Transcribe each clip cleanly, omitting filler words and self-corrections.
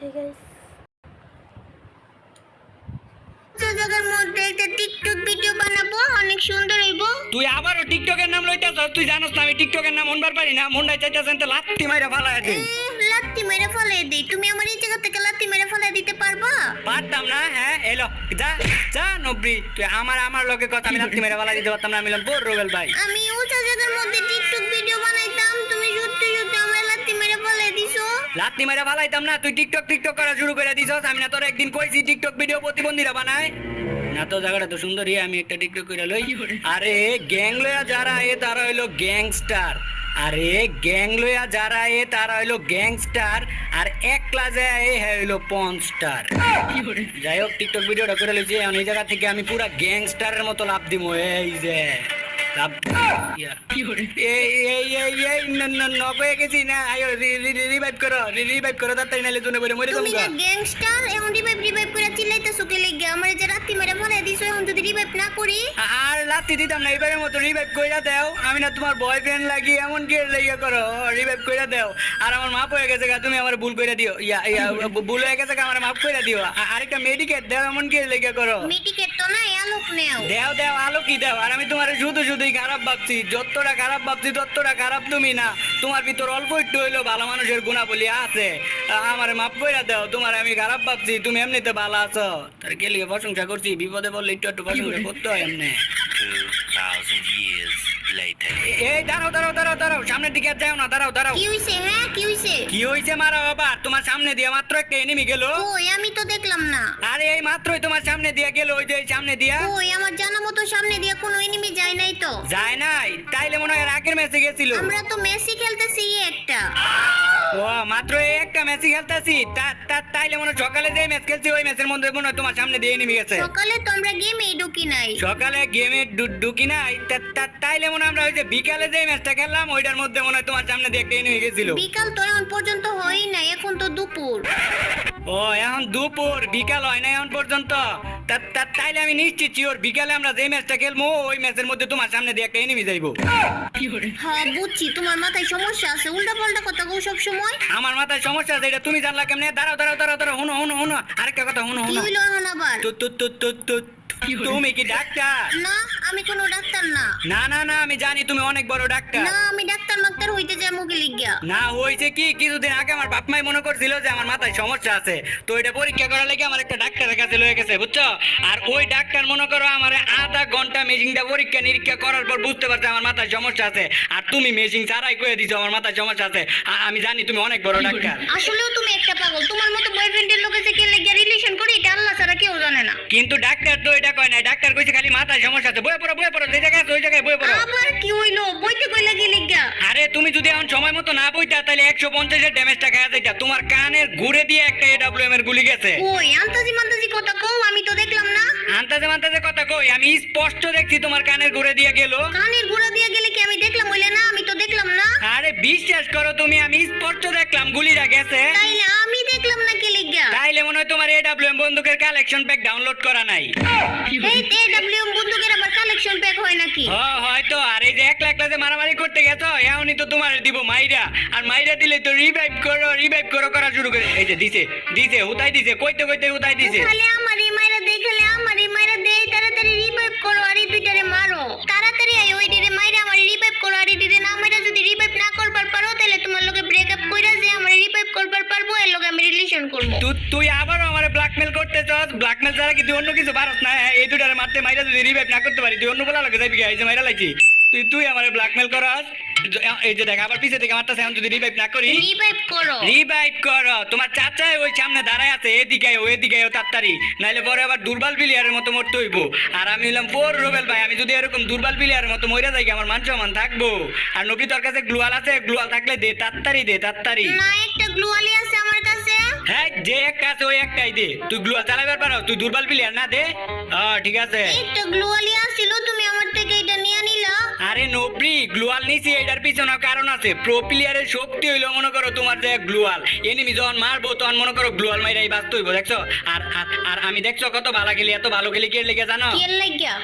Hey guys. জায়গার মধ্যে একটা টিকটক ভিডিও বানাবো, অনেক সুন্দর হইব। তুই আবারও টিকটকের নাম লইতাছ? তুই জানোস না আমি টিকটকের নাম মনবার পারি না। মনটা চাইতাছেন তো লাত্তি মাইরা ফালায় দেই। লাত্তি মেরে ফেলে দেই। তুমি আমার এই জায়গা থেকে লাত্তি মেরে ফেলে দিতে পারবা? পারতাম না। হ্যাঁ এলো যা যা নবরি, তুই আমার লগে কথা আমি লাত্তি মেরে ফালা দিতে পারতাম না। আমি বললাম বোর রোবেল ভাই, আমি উঁচা জায়গার মধ্যে টিকটক ভিডিও বানাইতাম, তুমি সত্যি সত্যি আমার লাত্তি মেরে ফেলে দিছো। লাত্তি মেরে ফালাইতাম না। তুই টিকটক করা শুরু করে দিছস। আমি না তোর একদিন কইছি টিকটক ভিডিও প্রতিবন্ধীরা বানায় না। তো জায়গাটা তো সুন্দরই, আমি একটা টিকটক করে লই। আরে গ্যাং লয়া যারা এ তারা হইলো গ্যাংস্টার। আরে গ্যাং লয়া যারা এ তারা হইলো গ্যাংস্টার, আর এক ক্লাসে এ হইলো পনস্টার। যাই হোক টিকটক ভিডিওটা করে লইছি। এখন এই জায়গা থেকে আমি পুরা গ্যাংস্টারের মতো লাভ দিব। এই যে লাভ নকয়ে গেছি না। আয়ো রিভাইভ করো তাড়াতাড়ি, নাইলে জন্য বলে মরে তুমি যাবো। না গ্যাংস্টার, এখন রিভাইভ করে চিল্লাইতেছো কি লাগি? আমার যে রাত্রি মেরে ফেলে দিছো, এখন যদি রিভাইভ না করি? আর লাত্তি দিতাম না। এবারের মতো রিভাইভ কইরা দাও। আমি না তোমার বয়ফ্রেন্ড লাগি, এমন কি লাগিয়া করো? রিভাইভ কইরা দাও। আর আমার মাপ হয়ে গেছে, তুমি আমার ভুল কইরা দিও। ভুল হয়ে গেছে, আমার মাপ কইরা দিও। আরেকটা মেডিকেট দাও, এমন কি লাগিয়া করো? মেডিকেট তো না, আলোক নেও। দেও আলো কি দাও। আর আমি তোমার শুধুই খারাপ ভাবছি। যতটা খারাপ ভাবছি ততটা খারাপ তুমি না। তোমার ভিতর অল্প একটু হইলো ভালো মানুষের গুণাবলী আছে। আমার মাপ কইরা দাও। তোমার আমি খারাপ ভাবছি, তুমি এমনিতে ভালো আছো। তার কে লিগে প্রশংসা করছি? বিপদে পড়লে একটু প্রশংসা করতে হয় এমনি। 2000 years later. এই দাঁড়াও, সামনের দিকে আর যাও না। দাঁড়াও। কি হইছে? হ্যাঁ কি হইছে? কি হইছে? মারা বাবা, তোমার সামনে দিয়ে মাত্র একটা এনিমি গেল। কই, আমি তো দেখলাম না। আরে এই মাত্রই তোমার সামনে দিয়ে গেল। ওই যে সামনে দিয়া। কই, আমার জানা মতো সামনে দিয়ে কোনো এনিমি যায় নাই তো। যায় নাই? তাইলে মনে হয় আগের ম্যাচে গেছিল। আমরা তো মেসি খেলতেছি একটা। ও মাত্র এই একটা ম্যাচই খেলতেছি। তাইলে মনে হয় সকালে যে ম্যাচ খেলছি ওই ম্যাচের মধ্যে মনে হয় তোমার সামনে দিয়ে এনিমি গেছে। সকালে তো আমরা গেমেই ঢুকি নাই। সকালে গেমে ঢুকি নাই? তাইলে মনে হয় আমরা ওই যে বিকালে যে ম্যাচটা খেললাম ওইটার মধ্যে মনে হয় তোমার সামনে দিয়ে একটা এনিমি গেছিল। বিকাল তো এখন পর্যন্ত হয়ই নাই, এখন তো দুপুর। ও এখন দুপুর, বিকাল হয় না এখন পর্যন্ত। তাইলে আমি নিশ্চিত শিওর বিকালে আমরা যে ম্যাচটা খেলবো ওই ম্যাচের মধ্যে তোমার সামনে দিয়ে একটা এনিমি যাইবো। হ্যাঁ বুঝছি, তোমার মাথায় সমস্যা আছে, উল্টা পাল্টা কথা কও সব সময়। আমার মাথায় সমস্যা আছে, এটা তুমি জানলা কেমনে? দাঁড়াও হুনো আরেকটা কথা হুনো। কি হইলো এখন আবার? তুমি কি ডাক্তার? না, আমি কোনো ডাক্তার না। না আমি জানি তুমি অনেক বড় ডাক্তার। না, আমি ডাক্তার হইতে যাই মুখে লিখিয়া। না হইছে কি, কিছুদিন আগে আমার বাপ মাই মনে করছিল যে আমার মাথায় সমস্যা আছে, তো এটা পরীক্ষা করার লাগি আমার একটা ডাক্তারের কাছে লয়ে গেছে, বুঝছো? আর ওই ডাক্তার মনে করো আমার আধা ঘন্টা মেশিনটা পরীক্ষা নিরীক্ষা করার পর বুঝতে পারছে আমার মাথায় সমস্যা আছে। আর তুমি মেশিন ছাড়াই কয়ে দিছো আমার মাথায় সমস্যা আছে। আমি জানি তুমি অনেক বড় ডাক্তার। আসলেও তুমি একটা পাগল। তোমার মতো বয়ফ্রেন্ডের লোকের সাথে লেগে রিলেশন করি, এটা আল্লাহ ছাড়া কেউ জানে না। কিন্তু ডাক্তার তো এটা কয় না। ডাক্তার কইছে খালি মাথায় সমস্যা আছে। বয়ে পড়ো যে জায়গায় আছে ওই জায়গায় বয়ে পড়ো। আবার কি হইলো? বইতে কই লাগি লিখা? আরে তুমি যদি এখন সময় মতো না বইতা তাহলে 150 এর ড্যামেজটা খাওয়া যাইতা। তোমার কানের ঘুরে দিয়ে একটা এডব্লিউএম এর গুলি গেছে। কই, আন্তাজি মান্তাজি কথা কও, আমি তো দেখলাম না। আন্তাজে কথা কই? আমি স্পষ্ট দেখছি তোমার কানের ঘুরে দিয়ে গেল। কানের গুড়া দিয়ে গেলে কি আমি দেখলাম হইলে না? আমি তো দেখলাম না। আরে বিশ্বাস করো তুমি, আমি স্পষ্ট দেখলাম গুলিটা গেছে। তাইলে আমি দেখলাম না কি লিখা? তাইলে মনে হয় তোমার এডব্লিউএম বন্দুকের কালেকশন প্যাক ডাউনলোড করা নাই। এই এডব্লিউ বন্দুকের আবার কালেকশন প্যাক হয় নাকি? হয়তো। আর এই যে একলা যে মারামারি করতে গেছো এখনই তো তোমার দিব মাইরা। আর মাইরা দিলে তো রিভাইভ করো করা শুরু করে। এই যে দিছে হুতাই দিছে, কইতে হুতাই দিছে। খালি আমারই মাইরা দেই, খালি আমারই মাইরা দেই। তাড়াতাড়ি রিভাইভ করো আর এই দুইটারে মারো। তাড়াতাড়ি আই ওই ডিরে মাইরা আমারে রিভাইভ করো। আর এই ডিরে না মাইরা যদি রিভাইভ না করবার পারো তাহলে তোমার লগে ব্রেকআপ কইরা যে আমারে রিভাইভ করবার পারবো এর লগে আমি রিলেশন করব। তুই আবারও আমারে ব্ল্যাকমেল করতেছস? ব্ল্যাকমেল ছাড়া কি তুই অন্য কিছু পারস না? এই দুটারে মারতে মাইরা যদি রিভাইভ না করতে পারি তুই অন্য বলা লাগে যাইবি। এই যে মাইরা লাইছি তুই আমারে ব্ল্যাকমেল করস। এই যে দেখ আবার পিছে থেকে মারতাছে। এখন যদি রিভাইভ না করি, রিভাইভ করো। তোমার চাচাই ওই সামনে দাঁড়ায় আছে, এদিকে তাড়াতাড়ি, নাইলে পরে আবার দুর্বল প্লেয়ারের মতো মরতে হইব। আর আমি হইলাম বোর রোবেল ভাই, আমি যদি এরকম দুর্বল প্লেয়ারের মতো মরে যাই আমার মান সম্মান থাকবো? আর নবী তোর কাছে গ্লুয়াল আছে? গ্লুয়াল থাকলে দে তাড়াতাড়ি। না, একটা গ্লুয়ালি আছে আমার কাছে। হ্যাঁ যে একটা আছে ওই একটাই দে। তুই গ্লুয়াল চালাবার পারো? তুই দুর্বল প্লেয়ার না? দে। ঠিক আছে। একটা গ্লুয়ালি আছিল, তুমি আমার থেকে এটা নিয়ে নিলা। আরে নোপ্রি গ্লুয়াল নিছি এটার পিছনে কারণ আছে। প্রো প্লেয়ারের শক্তি হইলো মনে করো তোমার যে গ্লুয়াল, এনিমি যখন মারবো তখন মনে করো গ্লুয়াল মাইরাই বাঁচতে হইব, দেখছো? আর আর আর আমি দেখছো কত ভালো খেলি, এত ভালো খেলি কে লেগে জানো? কি লাগিয়া?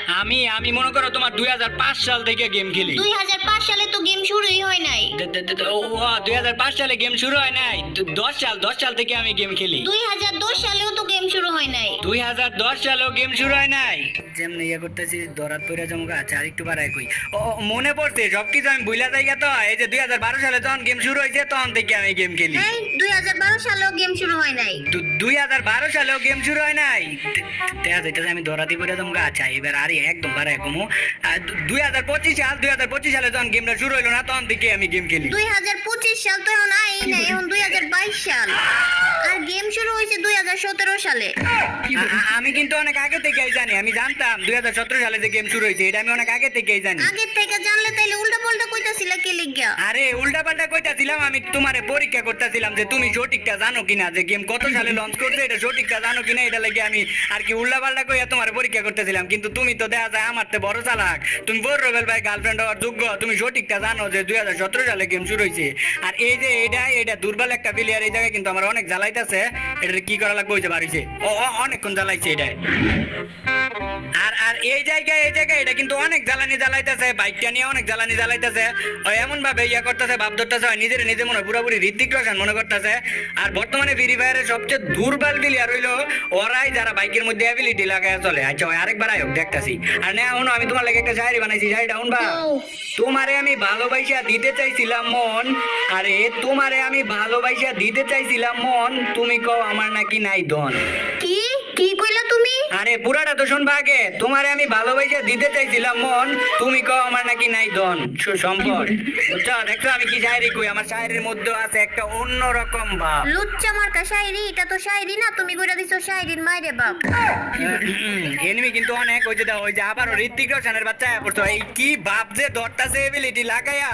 আমি মনে করো তোমার 2005 সাল থেকে গেম খেলি। 2005 সালে তো গেম শুরুই হয় নাই। 2005 সালে গেম শুরু হয় নাই, 10 সাল থেকে আমি গেম খেলি। 2010 সালেও তো গেম শুরু হয় নাই। 2010 সালেও গেম শুরু হয় নাই। যেমন ইয়ে করতেছি দরাত পইরা জমকা। আচ্ছা আর একটু বাড়াই কই। ও মনে পড়ছে সবকিছু আমি ভুলা যাই তো। এই যে 2012 সালে যখন গেম শুরু হয়েছে তখন থেকে আমি গেম খেলি। এই 2012 সালেও গেম শুরু হয় নাই। 2012 সালেও গেম শুরু হয় নাই। দেখা যাইতেছে আমি দরাতি পইরা জমকা। আচ্ছা এবার আরে একদম বাড়াই কমু। 2025 সালে যখন গেমটা শুরু হইলো না তখন থেকে আমি গেম খেলি। 2025 সাল তো এখন আই নাই, এখন 2022 সাল। আর গেম শুরু হয়েছে 2017 সালে। আমি কিন্তু অনেক আগে থেকেই জানি, আমি জানতাম 2017 সালে যে গেম শুরু হয়েছে, এটা আমি অনেক আগে থেকেই জানি। আগে থেকে জানলে তাইলে উল্টা পাল্টা কইতাছিলা কি লিগা? আরে উল্টা পাল্টা কইতাছিলাম, আমি তোমারে পরীক্ষা করতেছিলাম যে তুমি সঠিকটা জানো কিনা, যে গেম কত সালে লঞ্চ করছে এটা সঠিকটা জানো কিনা, এটা লাগে আমি আর কি উল্টা পাল্টা কইয়া তোমারে পরীক্ষা করতেছিলাম। কিন্তু তুমি তো দেখা যায় আমার তে বড় চালাক, তুমি বড় রবেল ভাই গার্লফ্রেন্ড হওয়ার যোগ্য, তুমি সঠিকটা জানো যে 2017 সালে গেম শুরু হয়েছে। আর এই যে এটা দুর্বল একটা প্লেয়ার, এই জায়গায় কিন্তু আমার অনেক জ্বালাইতেছে। এটা কি করা লাগবে হইতে পারিছে, অনেকক্ষণ জ্বালাইছে এটা। আর এই জায়গায় এটা কিন্তু অনেক জ্বালাইতেছে, বাইকটা নিয়ে অনেক জ্বালাইতেছে। এমন ভাবে ইয়া করতেছে, ভাব ধরতেছে, নিজে মনে হয় পুরোপুরি ঋত্বিক রোশন মনে করতেছে। আর বর্তমানে ফ্রি ফায়ারের সবচেয়ে দুর্বল প্লেয়ার হইলো ওরাই যারা বাইকের মধ্যে অ্যাবিলিটি লাগায় চলে। আচ্ছা আরেকবার আয়োগ দেখতাছি। আর না শুনো, আমি তোমার লাগে একটা শায়রি বানাইছি, শায়রিটা শুনবা? তোমারে আমি ভালোবাসা দিতে চাইছিলাম মন, আরে তোমারে আমি ভালোবাসা দিতে চাইছিলাম মন, তুমি কও আমার নাকি নাই দন। কি কি কইলা তুমি? আরে পুরাটা তো শুনবা আগে। তোমারে আমি ভালোবাসা দিতে চাইছিলাম মন, তুমি কও আমার নাকি নাই দন সম্পদ। বুঝছো? দেখছো আমি কি শায়রি কই? আমার শায়রির মধ্যে আছে একটা অন্যরকম ভাব। লুচ্চা মার্কা শায়রি, এটা তো শায়রি না, তুমি কইরা দিছো শায়রির মাইরে বাপ। এনিমি কিন্তু অনেক, ওই যে আবার ঋত্বিক রোশনের বাচ্চা পড়তো। এই কি ভাব যে ধরতাছে এবিলিটি লাগাইয়া,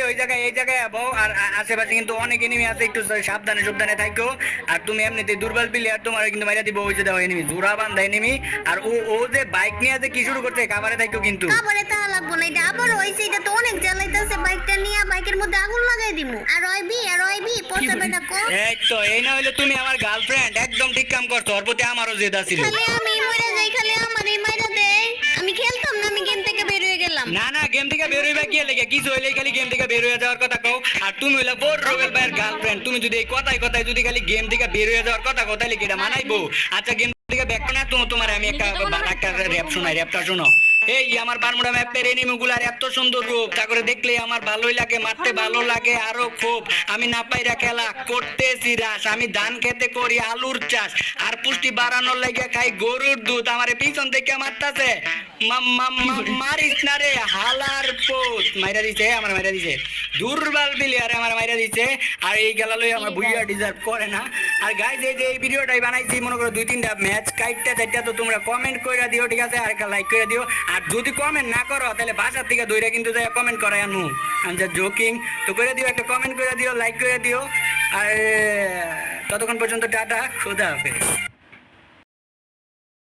ওই জায়গায় এই জায়গায় বউ। আর আশেপাশে কিন্তু অনেক এনিমি আছে, একটু সাবধানে থাকো। আর তুমি এমনিতে দুর্বল প্লেয়ার, তোমার কিন্তু মাইরা দিব। ওই যে দাও এনিমি জোড়া বান্ধা এনিমি। আর ও যে বাইক নিয়ে যে কি শুরু করছে, খাবারে থাকো কিন্তু। খাবারে তা লাগবো না, এটা আবার হইছে, এটা তো অনেক জ্বালাইতাছে। বাইকটা নিয়ে বাইকের মধ্যে আগুন লাগাই দিমু। আর রয়বি পচা বেটা কো। এই তো এই না হইলে তুমি আমার গার্লফ্রেন্ড, একদম ঠিক কাম করছো। ওর প্রতি আমারও জেদ ছিল। খালি আমি মরে যাই, খালি আমারই মাইরা দেয়। আমি খেলতাম না, আমি গেম থেকে বের হয়ে গেলাম। না গেম থেকে বের হইবা কি লাগে? কিছু হইলে খালি গেম থেকে বের হয়ে যাওয়ার কথা কও। আর তুমি হইলা বোর রোবেল ভাইয়ের গার্লফ্রেন্ড, তুমি যদি এই কথায় যদি খালি গেম থেকে বের হয়ে যাওয়ার কথা তাহলে কি এটা মানাইবো? আচ্ছা গেম থেকে ব্যাক না তো তোমার আমি একটা র‍্যাপ শোনাই, র‍্যাপটা শোনো। এই আমার বারমুডা ম্যাপের এনিমিগুলার এত সুন্দর রূপ, তা করে দেখলে আমার ভালোই লাগে, মারতে ভালো লাগে আরো খুব। আমি না পাইরা খেলা করতেছি রাস, আমি ধান খেতে করি আলুর চাষ, আর পুষ্টি বাড়ানোর লাগে খাই গরুর দুধ। আমারে পিছন থেকে মারতাছে, মারিস না রে হালার পোত। মাইরা দিছে, আমার মাইরা দিছে। দুর্বল প্লেয়ারে আমার মাইরা দিছে। আর এই গেলা লই আমার বুইয়া ডিজার্ভ করে না। আর গাইজ এই যে এই ভিডিওটাই বানাইছি মনে করো 2-3টা ম্যাচ কাইটটা চাইটা, তো তোমরা কমেন্ট কইরা দিও, ঠিক আছে? আর একটা লাইক করে দিও। আর যদি কমেন্ট না করো তাহলে বাসার থেকে দইরা কিন্তু যাই কমেন্ট করাই আনু। আমি যা জোকিং তো করে দিও, একটা কমেন্ট করে দিও, লাইক করে দিও। আর ততক্ষণ পর্যন্ত টাটা, খোদা হাফেজ।